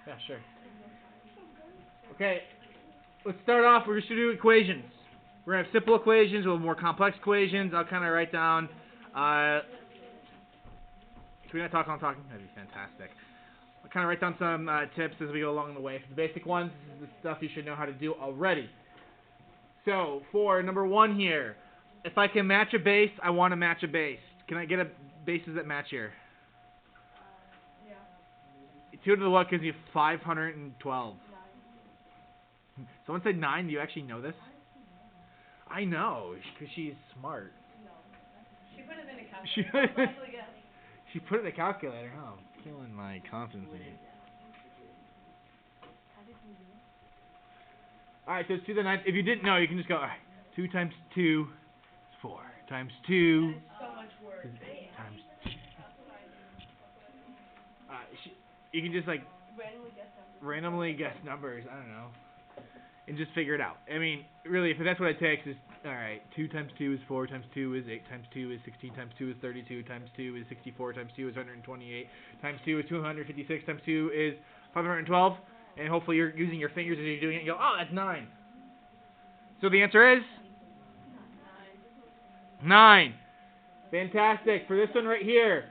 Yeah, sure. Okay, let's start off. We're just going to do equations. We're going to have simple equations. We'll have more complex equations. I'll kind of write down. Can we not talk on talking? That'd be fantastic. I'll kind of write down some tips as we go along the way. For the basic ones, this is the stuff you should know how to do already. So, for number 1 here, if I can match a base, I want to match a base. Can I get a bases that match here? Yeah. 2 to the what gives you 512. Someone said 9. Do you actually know this? I know, because she's smart. No. She put it in a calculator. She put it in a calculator. Oh, I'm killing my confidence in you. Alright, so it's 2 to the 9th. If you didn't know, you can just go, alright, 2 times 2 is 4. Times 2 so much work. times 2. You can just, like, randomly guess numbers. I don't know. And just figure it out. I mean, really, if that's what it takes, is, alright, 2 times 2 is 4, times 2 is 8, times 2 is 16, times 2 is 32, times 2 is 64, times 2 is 128, times 2 is 256, times 2 is 512, and hopefully you're using your fingers as you're doing it, and you go, oh, that's 9. So the answer is? 9. Fantastic. For this one right here,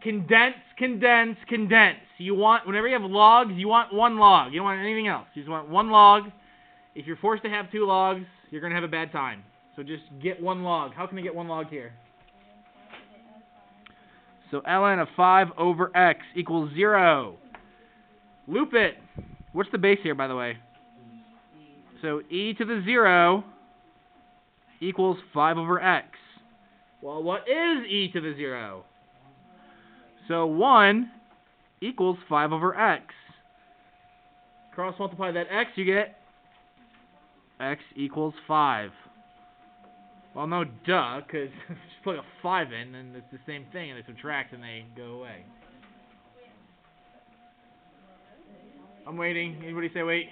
condense, condense, condense. You want, whenever you have logs, you want 1 log. You don't want anything else. You just want 1 log. If you're forced to have 2 logs, you're going to have a bad time. So just get 1 log. How can I get 1 log here? So ln of 5 over x equals 0. Loop it. What's the base here, by the way? So e to the 0 equals 5 over x. Well, what is e to the 0? So 1 equals 5 over x. Cross multiply that x, you get x equals 5. Well, no, duh, because just put a 5 in, and it's the same thing, and they subtract, and they go away. I'm waiting. Anybody say wait?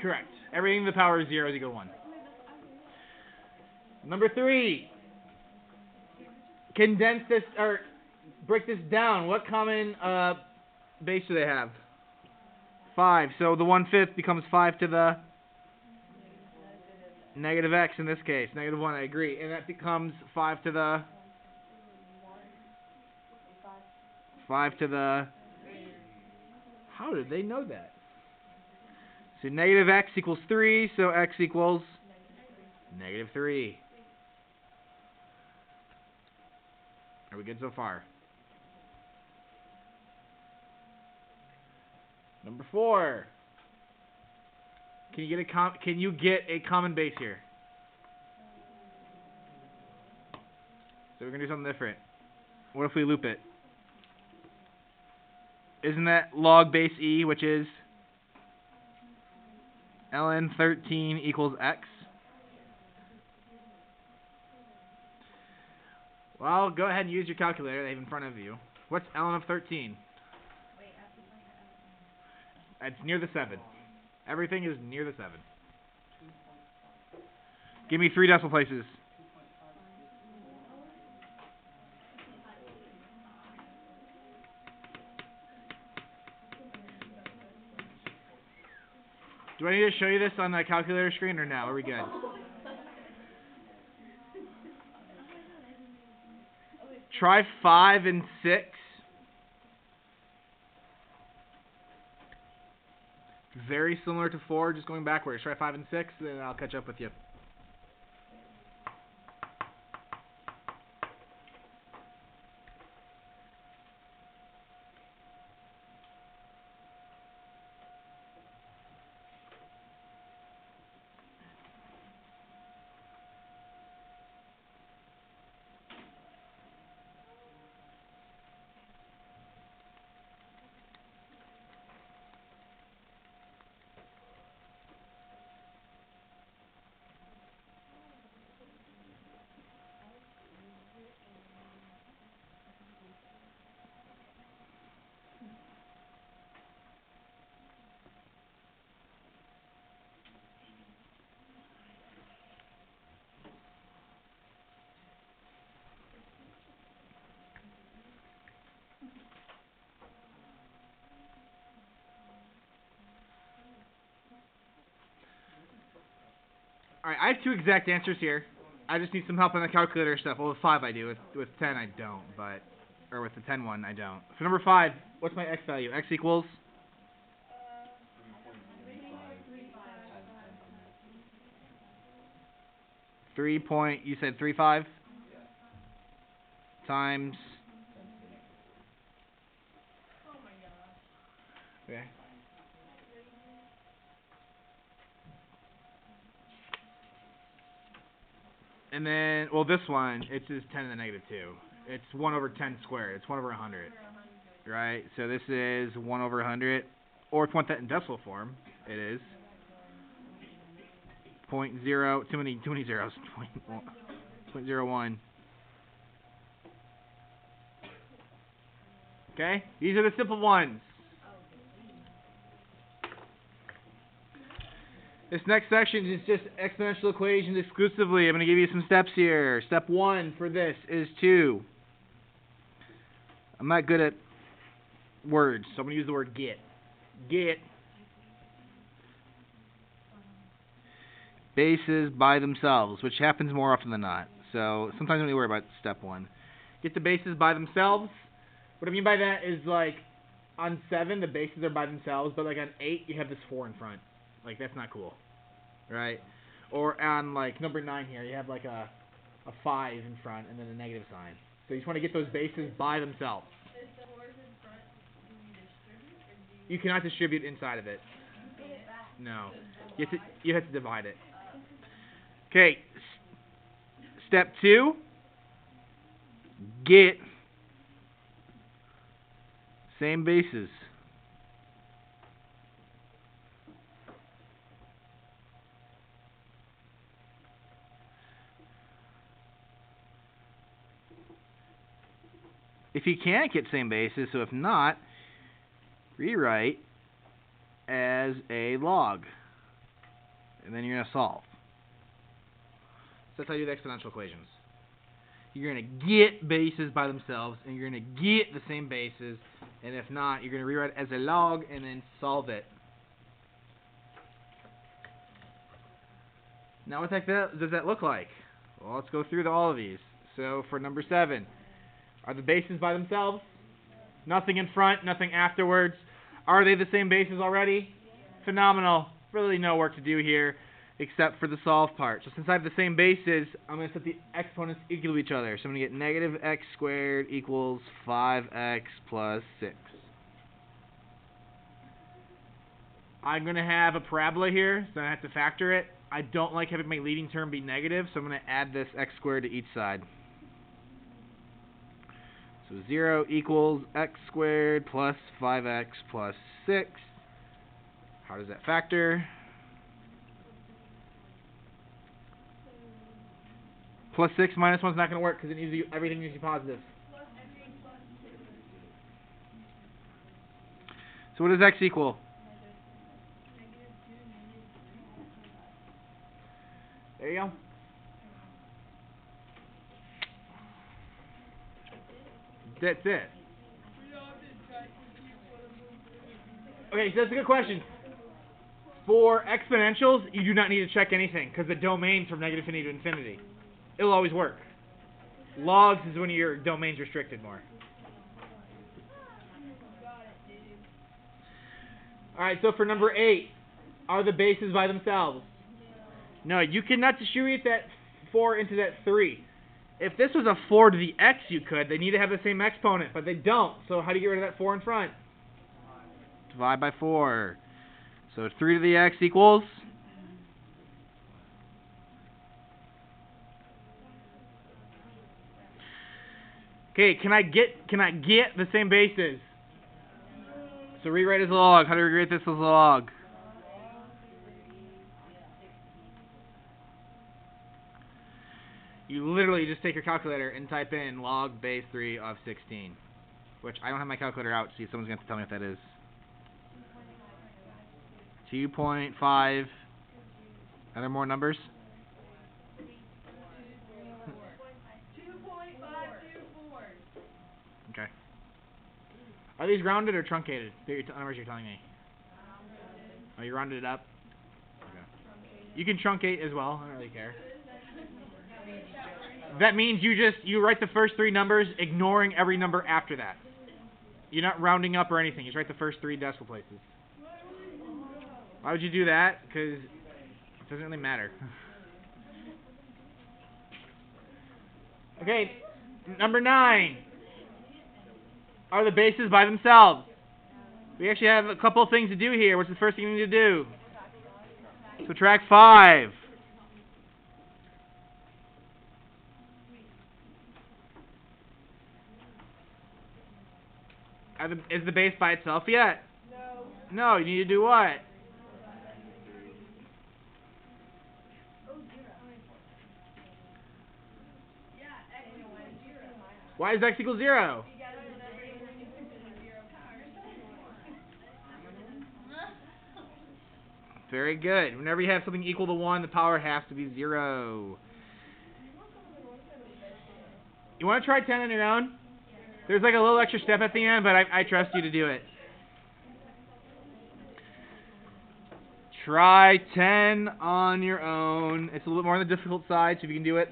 Correct. Everything to the power of 0 is equal to 1. Number 3. Condense this, or break this down. What common base do they have? 5. So the 1/5 becomes 5 to the negative x in this case. Negative 1, I agree. And that becomes 5 to the 5 to the... How did they know that? So negative x equals 3, so x equals negative 3. Are we good so far? Number 4. Can you get a common base here? So we're gonna do something different. What if we loop it? Isn't that log base e, which is ln 13 equals x? Well, go ahead and use your calculator. They have in front of you. What's ln of 13? It's near the 7. Everything is near the 7. Give me 3 decimal places. Do I need to show you this on the calculator screen or no? Are we good? Try 5 and 6. Very similar to 4, just going backwards. Try 5 and 6, then I'll catch up with you. Alright, I have two exact answers here. I just need some help on the calculator stuff. Well, with 5 I do. With 10 I don't, but... Or with the 10 one I don't. For number 5, what's my x value? X equals? 3 point... You said 3.5? Times... Oh my gosh. Okay. And then, well, this one, it's just 10 to the negative 2. It's 1 over 10 squared. It's 1 over 100. Right? So this is 1 over 100. Or if you want that in decimal form, it is 0.0, too many zeros, 0.01. Okay? These are the simple ones. This next section is just exponential equations exclusively. I'm going to give you some steps here. Step 1 for this is to... I'm not good at words, so I'm going to use the word get. Get bases by themselves, which happens more often than not. So sometimes when you worry about step 1. Get the bases by themselves. What I mean by that is, like, on 7, the bases are by themselves, but, like, on 8, you have this 4 in front. Like, that's not cool. Right? Or on, like, number 9 here, you have, like, a 5 in front and then a negative sign. So you just want to get those bases by themselves. Is the 4s in front, do we distribute, or do You cannot distribute inside of it. you get it back? No. You have to divide it. Okay. Step 2. Get same bases. If you can't get same bases, so if not, rewrite as a log. And then you're going to solve. So that's how you do the exponential equations. You're going to get bases by themselves, and you're going to get the same bases, and if not, you're going to rewrite it as a log and then solve it. Now what the heck does that look like? Well, let's go through all of these. So for number 7, are the bases by themselves? Nothing in front, nothing afterwards. Are they the same bases already? Phenomenal. Really no work to do here except for the solve part. So since I have the same bases, I'm going to set the exponents equal to each other. So I'm going to get negative x squared equals 5x plus 6. I'm going to have a parabola here, so I have to factor it. I don't like having my leading term be negative, so I'm going to add this x squared to each side. So 0 equals x squared plus 5x plus 6. How does that factor? Plus 6 minus 1 is not going to work because everything needs to be positive. So what does x equal? There you go. That's it. Okay, so that's a good question. For exponentials, you do not need to check anything because the domain's from negative infinity to infinity. It'll always work. Logs is when your domain's restricted more. Alright, so for number 8, are the bases by themselves? No, you cannot distribute that 4 into that 3. If this was a 4 to the x, you could. They need to have the same exponent, but they don't. So how do you get rid of that 4 in front? Divide by 4. So 3 to the x equals? Okay, can I get the same bases? So rewrite as a log. How do we rewrite this as a log? You literally just take your calculator and type in log base 3 of 16. Which I don't have my calculator out, so someone's going to have to tell me what that is. 2.5. Are there more numbers? 2.524. Okay. Are these rounded or truncated? The numbers you're telling me. Oh, you rounded it up? Okay. You can truncate as well. I don't really care. That means you write the first three numbers, ignoring every number after that. You're not rounding up or anything. You just write the first three decimal places. Why would you do that? Because it doesn't really matter. Okay, number 9. Are the bases by themselves? We actually have a couple things to do here. What's the first thing you need to do? Subtract 5. Is the base by itself yet? No. No, you need to do what? Why is x equal 0? Very good. Whenever you have something equal to 1, the power has to be 0. You want to try 10 on your own? There's like a little extra step at the end, but I trust you to do it. Try 10 on your own. It's a little bit more on the difficult side, so if you can do it,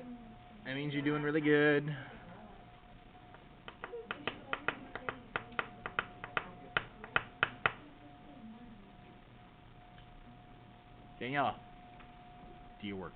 that means you're doing really good. Daniela, do your work.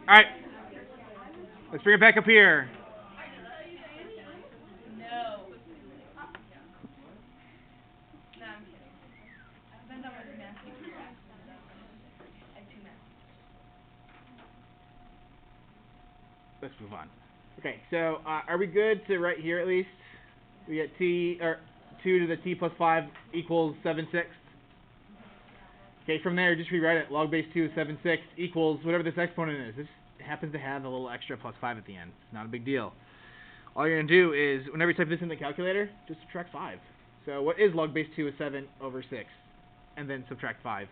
Alright. Let's bring it back up here. Let's move on. Okay, so are we good to right here at least? We get t, or 2 to the t plus 5 equals 7/6. Okay, from there, just rewrite it. Log base 2 is 7/6 equals whatever this exponent is. This happens to have a little extra plus 5 at the end. It's not a big deal. All you're going to do is, whenever you type this in the calculator, just subtract 5. So what is log base 2 is 7/6? And then subtract 5.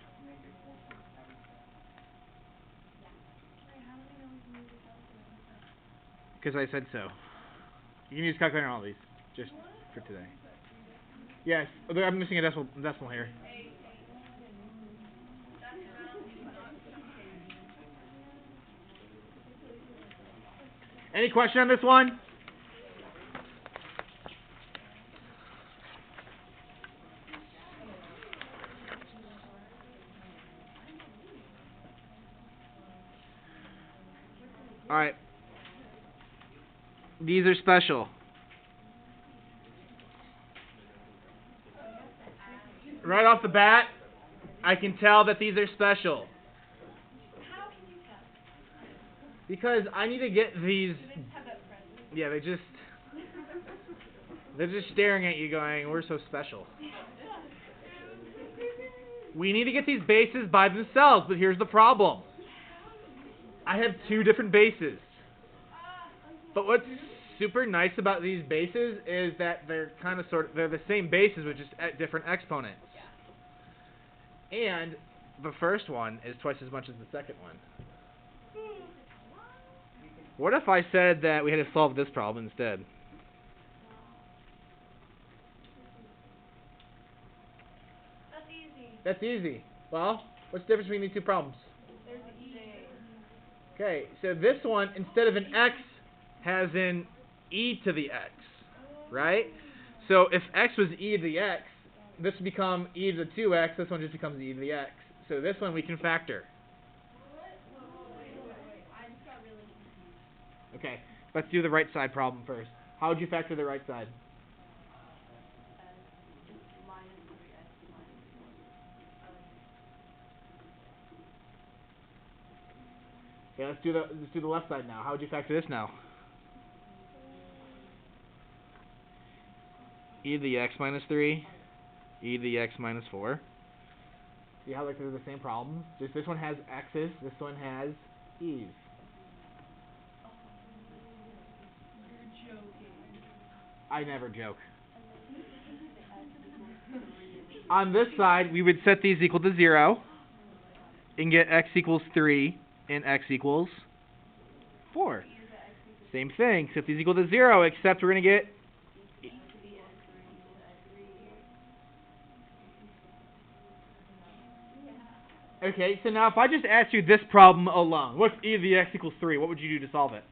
Because I said so. You can use calculator on all these, just for today. Yes, I'm missing a decimal here. Any question on this one? All right. These are special. Right off the bat, I can tell that these are special. How can you tell? Because I need to get these. Do they just have that friend? Yeah, they're just staring at you going, we're so special. We need to get these bases by themselves, but here's the problem. I have 2 different bases. But what's super nice about these bases is that they're kind of they're the same bases with just at different exponents. And the first one is twice as much as the second one. What if I said that we had to solve this problem instead? That's easy. That's easy. Well, what's the difference between these two problems? There's an E. Okay, so this one, instead of an x, has an e to the x, right? So if x was e to the x, this would become e to the 2x, this one just becomes e to the x. So this one we can factor. Wait. I just got really confused. Okay, let's do the right side problem first. How would you factor the right side? Okay, let's do the left side now. How would you factor this now? E to the x minus 3, e to the x minus 4. See how like they're the same problem? Just this one has x's, this one has e's. You're joking. I never joke. On this side, we would set these equal to 0 and get x equals 3 and x equals 4. Same thing, set these equal to 0, except we're going to get okay, so now if I just asked you this problem alone, what's e to the x equals 3? What would you do to solve it?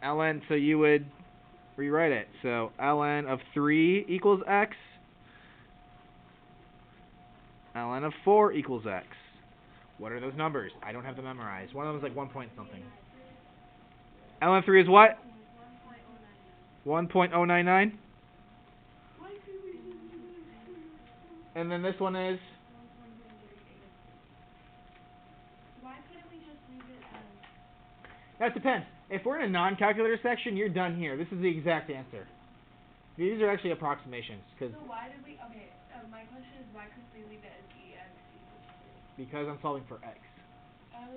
ln, so you would rewrite it. So ln of 3 equals x. ln of 4 equals x. What are those numbers? I don't have them memorized. One of them is like 1 point something. ln of 3 is what? 1.099. And then this one is? Why couldn't we just leave it as... That depends. If we're in a non-calculator section, you're done here. This is the exact answer. These are actually approximations. So why did we... Okay, my question is why couldn't we leave it as EX equals 3? Because I'm solving for x. Oh,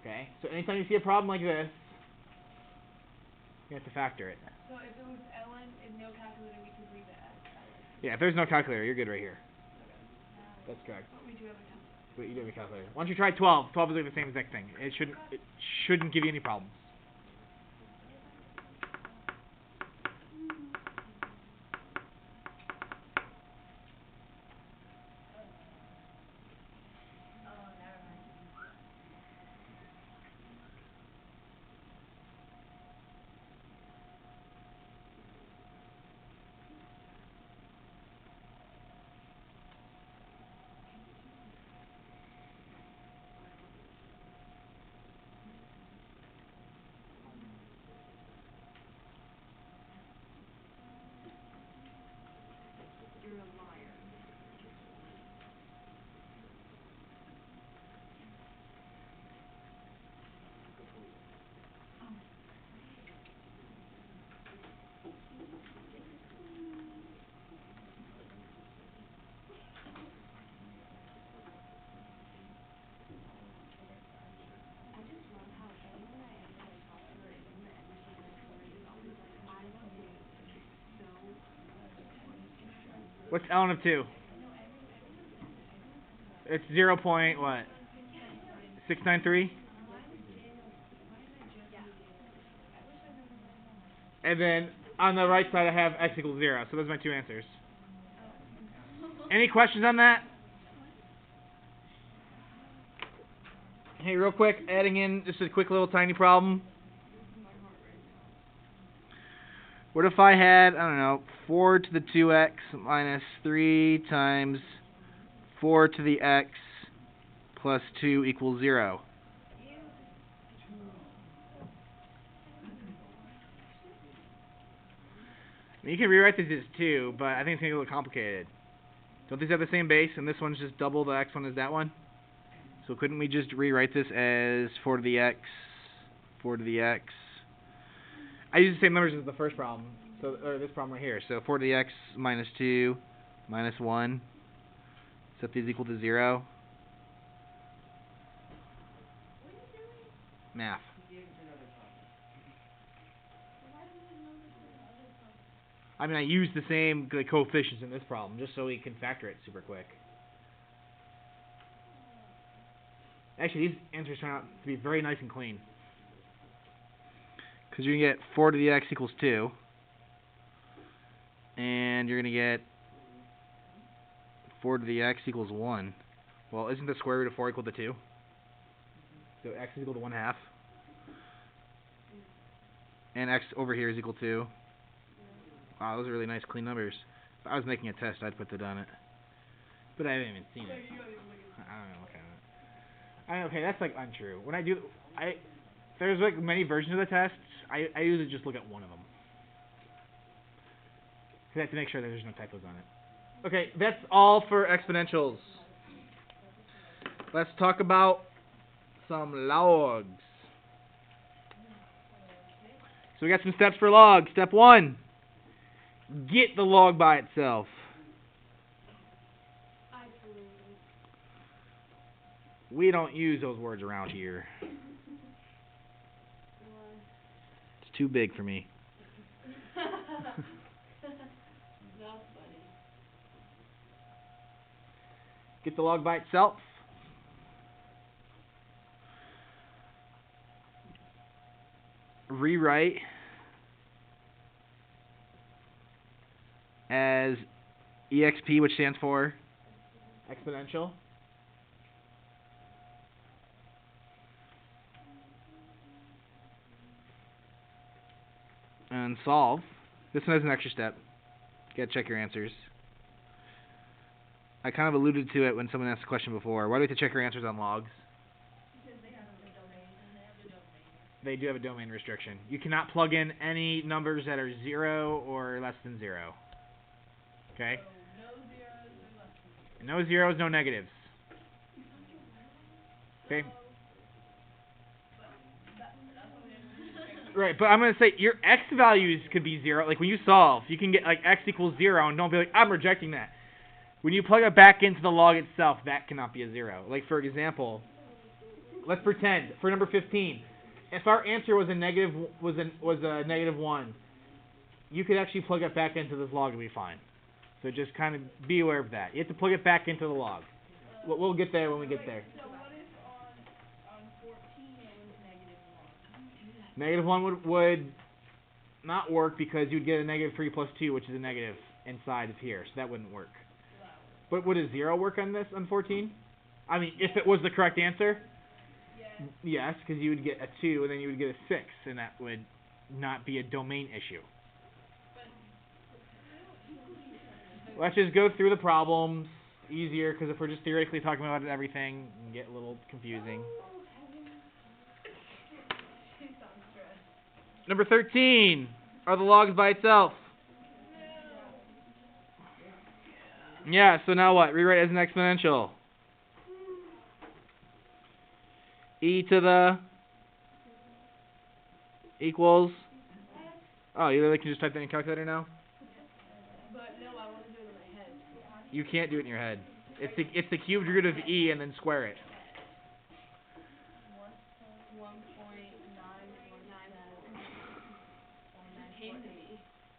okay. Okay, so anytime you see a problem like this, you have to factor it. So if it was ln and no calculator, we could leave it as ln. Yeah, if there's no calculator, you're good right here. Okay. That's correct. But we do have a calculator. But you do have a calculator. Once you try 12, 12 is like the same exact thing. It shouldn't give you any problems. What's ln of 2? It's 0 point what? 693? And then on the right side I have x equals 0. So those are my two answers. Any questions on that? Hey, real quick, adding in just a quick little tiny problem. What if I had, I don't know, 4 to the 2x minus 3 times 4 to the x plus 2 equals 0? I mean, you can rewrite this as 2, but I think it's going to get a little complicated. Don't these have the same base, and this one's just double the x one as that one? So couldn't we just rewrite this as 4 to the x, 4 to the x? I use the same numbers as the first problem, so or this problem right here. So 4 to the x minus 2 minus 1. Set these equal to 0. Math. I mean, I used the same coefficients in this problem just so we can factor it super quick. Actually, these answers turn out to be very nice and clean. Because you're going to get 4 to the x equals 2. And you're going to get 4 to the x equals 1. Well, isn't the square root of 4 equal to 2? So x is equal to 1/2. And x over here is equal to... Wow, those are really nice clean numbers. If I was making a test, I'd put that on it. But I haven't even seen it. I don't know what kind of... Okay, that's like untrue. When I do... There's like many versions of the tests. I usually just look at one of them. Because I have to make sure that there's no typos on it. Okay, that's all for exponentials. Let's talk about some logs. So we got some steps for log. Step 1. Get the log by itself. We don't use those words around here. It's too big for me. Get the log by itself. Rewrite as EXP, which stands for exponential. And solve. This one has an extra step. You gotta check your answers. I kind of alluded to it when someone asked a question before. Why do we have to check our answers on logs? Because they have a domain, and they have the domain. They do have a domain restriction. You cannot plug in any numbers that are 0 or less than 0. Okay? So no zeros or less than No zeros, no negatives. Okay? Right, but I'm going to say your x values could be 0. Like when you solve, you can get like x equals 0 and don't be like, I'm rejecting that. When you plug it back into the log itself, that cannot be a 0. Like for example, let's pretend for number 15, if our answer was a negative was a negative 1, you could actually plug it back into this log to be fine. So just kind of be aware of that. You have to plug it back into the log. We'll get there when we get there. So what if on 14 it was -1? Negative 1 would not work because you'd get a negative 3 plus 2, which is a negative inside of here. So that wouldn't work. But would a 0 work on this, on 14? I mean, if it was the correct answer? Yes, because you would get a 2 and then you would get a 6, and that would not be a domain issue. Let's just go through the problems easier, because if we're just theoretically talking about everything, it can get a little confusing. Number 13. Are the logs by itself? Yeah, so now what? Rewrite as an exponential. E to the equals. Oh, you literally can just type that in your calculator now? But no, I want to do it in my head. You can't do it in your head. It's the cubed root of E and then square it.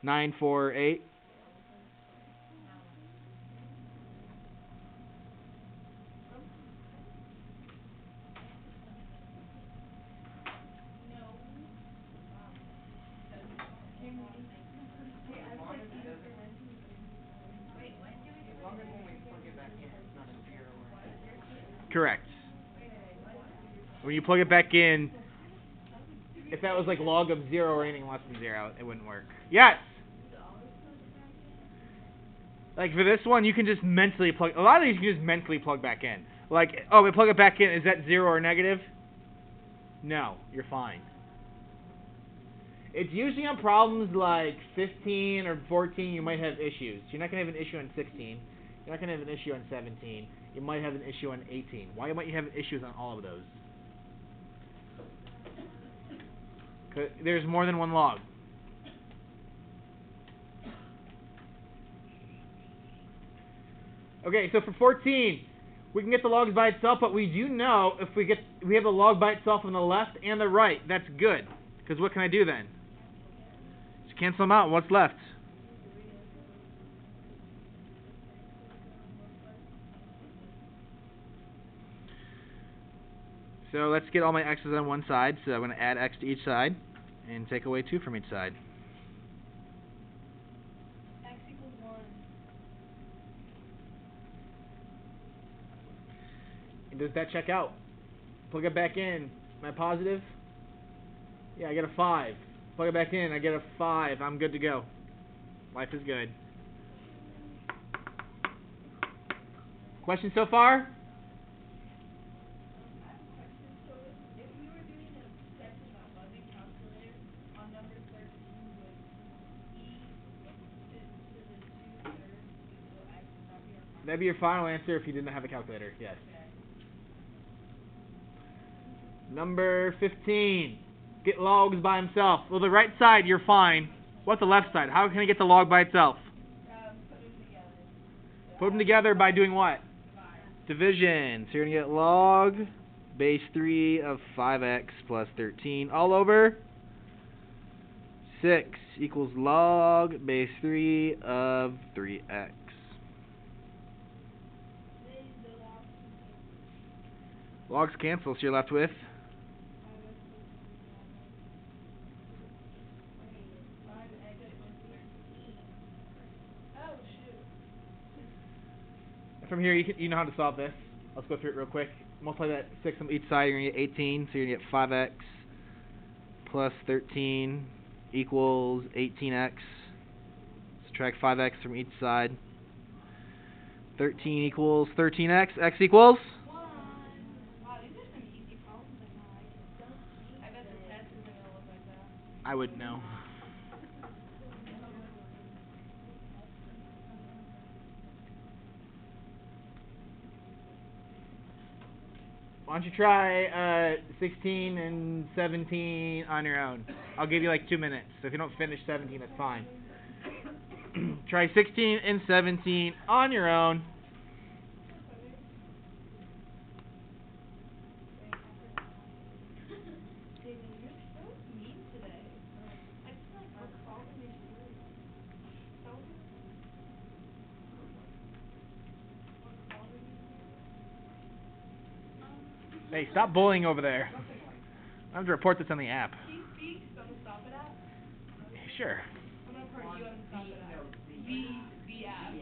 948. Correct. When you plug it back in, if that was like log of 0 or anything less than 0, it wouldn't work. Yes! Like for this one, you can just mentally plug... A lot of these you can just mentally plug back in. Like, oh, we plug it back in, is that 0 or negative? No, you're fine. It's usually on problems like 15 or 14 you might have issues. You're not going to have an issue on 16. You're not going to have an issue on 17. You might have an issue on 18. Why might you have issues on all of those? 'Cause there's more than one log. Okay, so for 14, we can get the logs by itself, but we do know if we have the log by itself on the left and the right, that's good. Because what can I do then? Just cancel them out. What's left? So let's get all my x's on one side. So I'm going to add x to each side and take away 2 from each side. X equals 1. And does that check out? Plug it back in. Am I positive? Yeah, I get a 5. Plug it back in. I get a 5. I'm good to go. Life is good. Questions so far? So if we were doing a section that wasn't calculated on number 13, would e to the 2/3 equal x? Would that be our final? That'd be your final answer if you didn't have a calculator. Yes. Okay. Number 15. Get logs by himself. Well, the right side, you're fine. What's the left side? How can I get the log by itself? Put them together. Put them together by doing what? Divide. Division. So you're going to get log base 3 of 5x plus 13 all over 6 equals log base 3 of 3x. Logs cancel, so you're left with Oh, shoot. from here, you know how to solve this. Let's go through it real quick. Multiply that 6 on each side, you're going to get 18. So you're going to get 5x plus 13 equals 18x. Subtract 5x from each side. 13 equals 13x. X equals? 1. Wow, these are some easy problems I know. I bet the test isn't going to look like that. I wouldn't know. Why don't you try 16 and 17 on your own? I'll give you like 2 minutes. So if you don't finish 17, that's fine. Try 16 and 17 on your own. David, you're so mean today. I just like solving these words. Hey, stop bullying over there. I have to report this on the app. He speaks, so I'm going to stop it at? Sure. I'm going to put you on the stop it at. The app.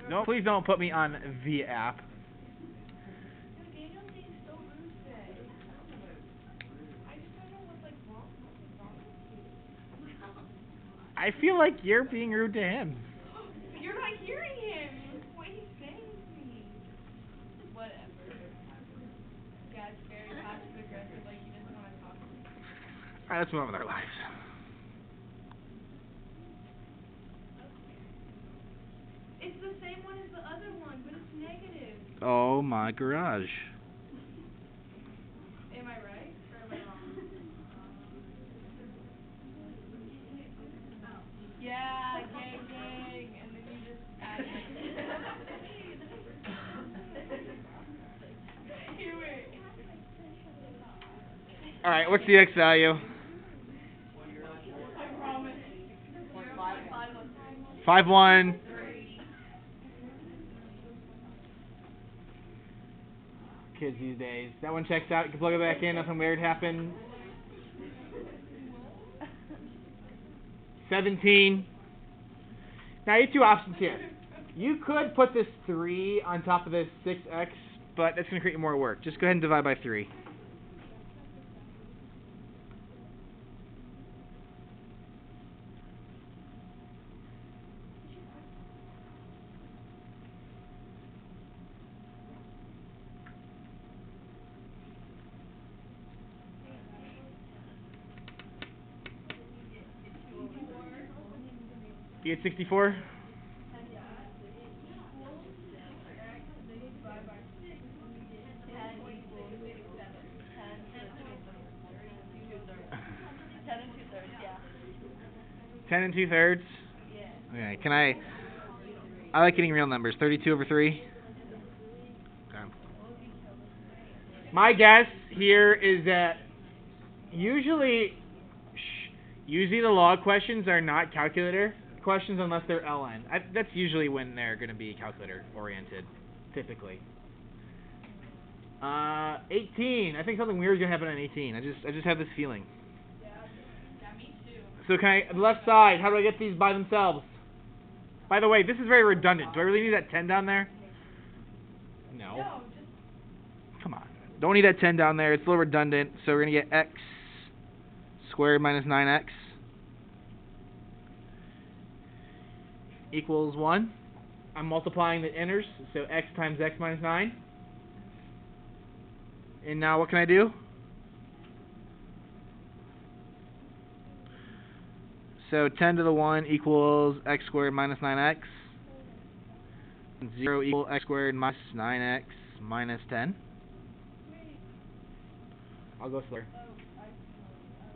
No, please don't put me on the app. Dude, Daniel's being so rude today. I just don't know what's wrong with you. I feel like you're being rude to him. You're not hearing him. What he's saying to me. Whatever. Yeah, it's very passive aggressive, like he doesn't want to talk to me. Alright, let's move on with our lives. It's the same one as the other one, but it's negative. Oh my garage. Am I right or am I wrong? Yeah, gang. And then you just add Here, wait. Alright, what's the x value? I promise. 5-1. Kids these days. That one checks out. You can plug it back in. Nothing weird happened. 17. Now, you have 2 options here. You could put this 3 on top of this 6x, but that's going to create more work. Just go ahead and divide by 3. You get 64? Ten and 2/3? Okay, can I like getting real numbers. 32 over 3? Okay. My guess here is that usually the log questions are not calculator questions unless they're LN. That's usually when they're going to be calculator oriented, typically. 18. I think something weird is gonna happen on 18. I just have this feeling. Yeah, me too. So can I, the left side, how do I get these by themselves? By the way, this is very redundant. Do I really need that 10 down there? No. No, just Come on. Don't need that 10 down there. It's a little redundant. So we're going to get x squared minus 9x equals 1. I'm multiplying the inners, so x times x minus 9. And now what can I do? So 10 to the 1 equals x squared minus 9x. 0 equals x squared minus 9x minus 10. I'll go slower.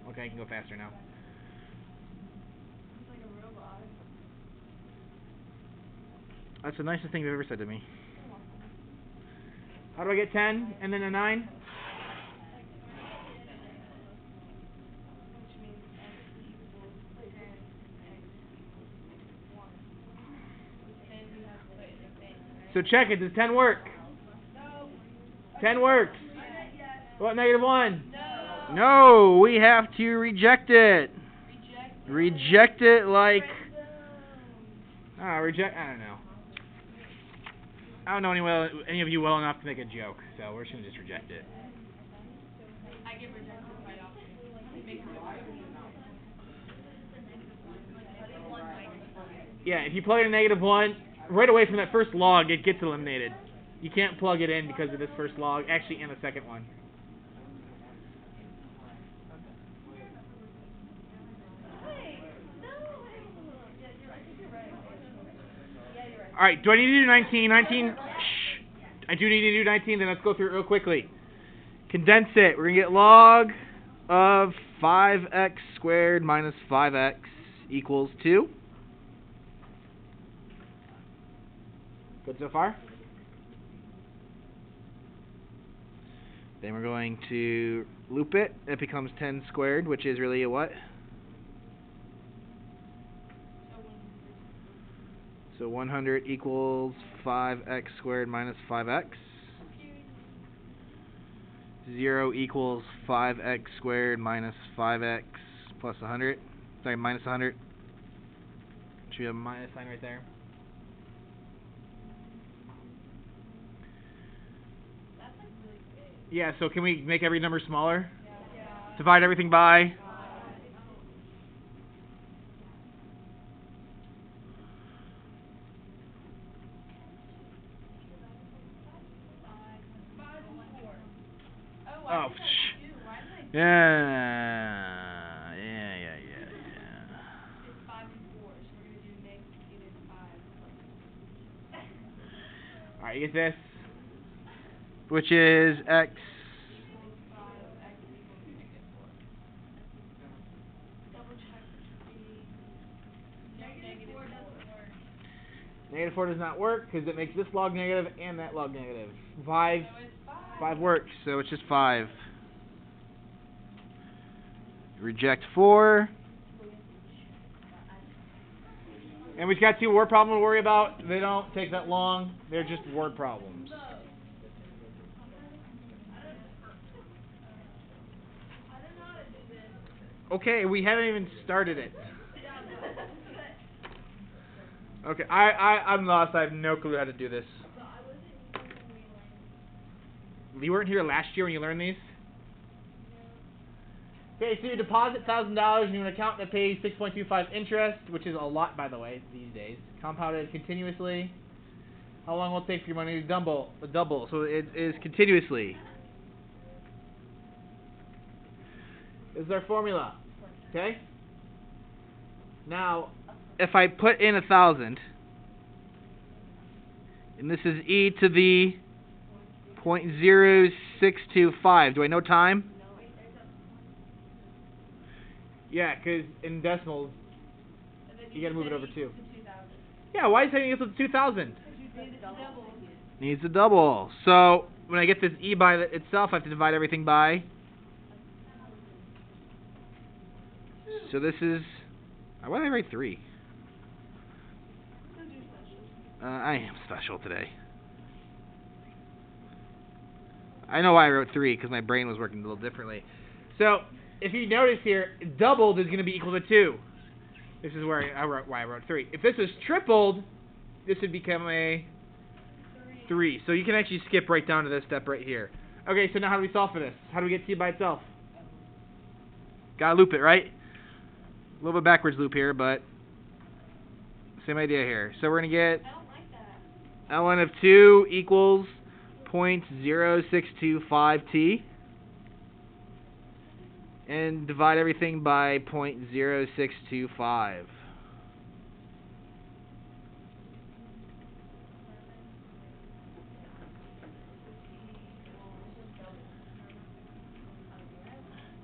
Okay, I can go faster now. it's like a robot. That's the nicest thing you've ever said to me. How do I get 10 and then a 9? Which means x equals 10, x equals 1. With 10 you have to put in the thing, right? So check it. Does 10 work? No. 10 works. What, negative 1? No. No, we have to reject it. Reject. Reject it like... Reject. I don't know. I don't know any of you well enough to make a joke, so we're just going to just reject it. I get rejected quite often. It makes me Yeah, if you plug in a negative 1, right away from that first log, it gets eliminated. You can't plug it in because of this first log, actually, and the second one. Alright, do I need to do 19? 19? Shh. I do need to do 19, then let's go through it real quickly. Condense it. We're going to get log of 5x squared minus 5x equals 2. Good so far? Then we're going to loop it. It becomes 10 squared, which is really a what? So 100 equals 5x squared minus 5x. 0 equals 5x squared minus 5x plus 100. Sorry, minus 100. Should we have a minus sign right there? That's like really big. Yeah, so can we make every number smaller? Yeah. Divide everything by? Oh, yeah. It's 5 and 4, so we're gonna do negative 5. Alright, you get this, which is x. Equals 5, x equals negative 4. Double check the negative 4 doesn't work. Negative 4 does not work because it makes this log negative and that log negative. 5 So it's 5. 5 works, so it's just 5. Reject 4. And we've got 2 word problems to worry about. They don't take that long. They're just word problems. I don't know how to do this. Okay, we haven't even started it. Okay, I'm lost. I have no clue how to do this. You weren't here last year when you learned these? Okay, so you deposit $1,000 into an account that pays 6.25 interest, which is a lot, by the way, these days. Compounded continuously. How long will it take for your money to double? So it is continuously. This is our formula. Okay? Now, if I put in 1,000, and this is e to the 0.0625. Do I know time? Yeah, because in decimals, you gotta move it over 2. Yeah, why is it equal to 2,000? Needs a double. So when I get this e by itself, I have to divide everything by. So this is. Why did I write 3? I am special today. I know why I wrote 3, because my brain was working a little differently. So, if you notice here, doubled is going to be equal to 2. This is where why I wrote 3. If this was tripled, this would become a 3. So you can actually skip right down to this step right here. Okay, so now how do we solve for this? How do we get t by itself? Gotta loop it, right? A little bit backwards loop here, but same idea here. So we're going to get I don't like that. ln of 2 equals 0.0625t. And divide everything by 0.0625.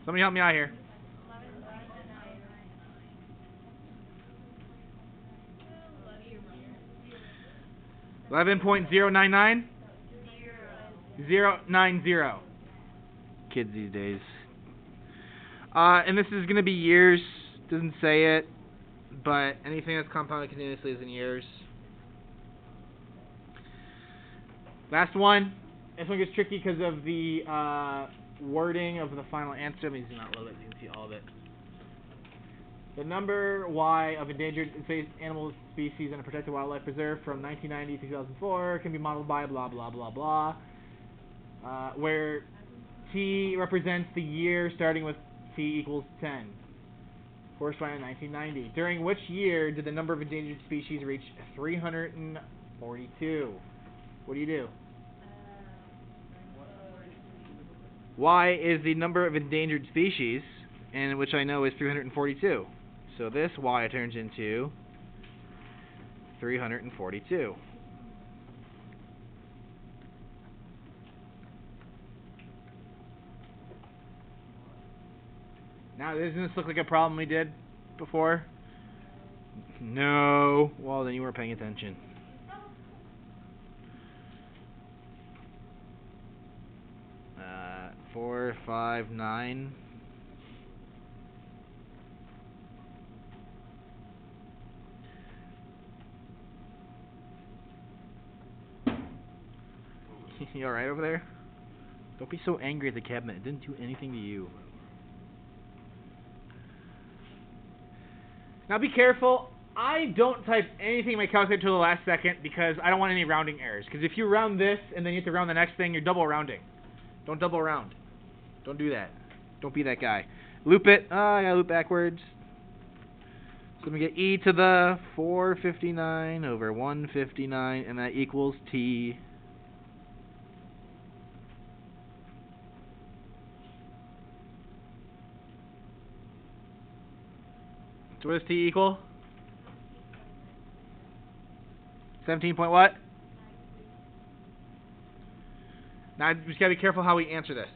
Somebody help me out here. 11.099? 090. Kids these days. And this is going to be years. Doesn't say it, but anything that's compounded continuously is in years. Last one. This one gets tricky because of the wording of the final answer. Let me zoom out a little bit so you can see all of it. The number Y of endangered animal species in a protected wildlife preserve from 1990 to 2004 can be modeled by blah blah blah blah, where T represents the year starting with T equals 10, corresponding to 1990. During which year did the number of endangered species reach 342? What do you do? Y is the number of endangered species, and which I know is 342. So this Y turns into 342. Now, doesn't this look like a problem we did before? No. Well, then you weren't paying attention. Uh, 4, 5, 9. You alright over there? Don't be so angry at the cabinet. It didn't do anything to you. Now be careful. I don't type anything in my calculator till the last second because I don't want any rounding errors. Because if you round this and then you have to round the next thing, you're double rounding. Don't double round. Don't do that. Don't be that guy. Loop it. I gotta loop backwards. So we get e to the 459 over 159, and that equals t. So what does t equal? 17 point what? Now, we just got to be careful how we answer this,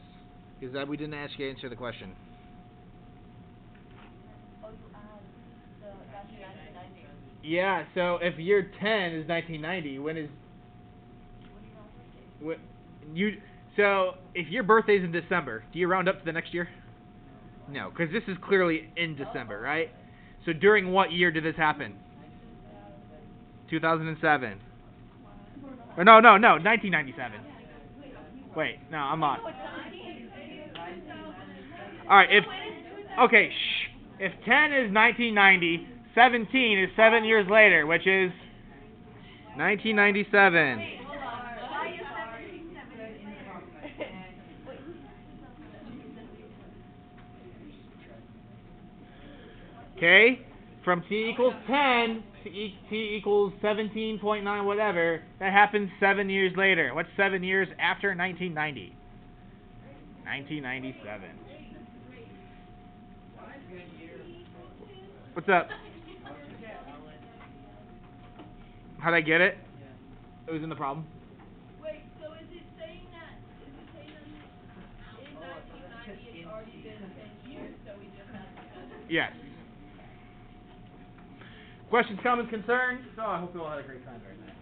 because we didn't actually answer the question. Yeah, so if year 10 is 1990, when is... So, if your birthday's in December, do you round up to the next year? No, because this is clearly in December, right? So during what year did this happen? 2007. Or no, 1997. Wait, no, I'm not. Alright, if 10 is 1990, 17 is 7 years later, which is 1997. Okay, from t equals 10 to t equals 17.9 whatever, that happens 7 years later. What's 7 years after 1990? 1997. What's up? How'd I get it? It was in the problem. Wait, so is it saying that in 1990 it's already been 10 years, so we just have to... Yes. Questions, comments, concerns? Oh, I hope you all had a great time during that.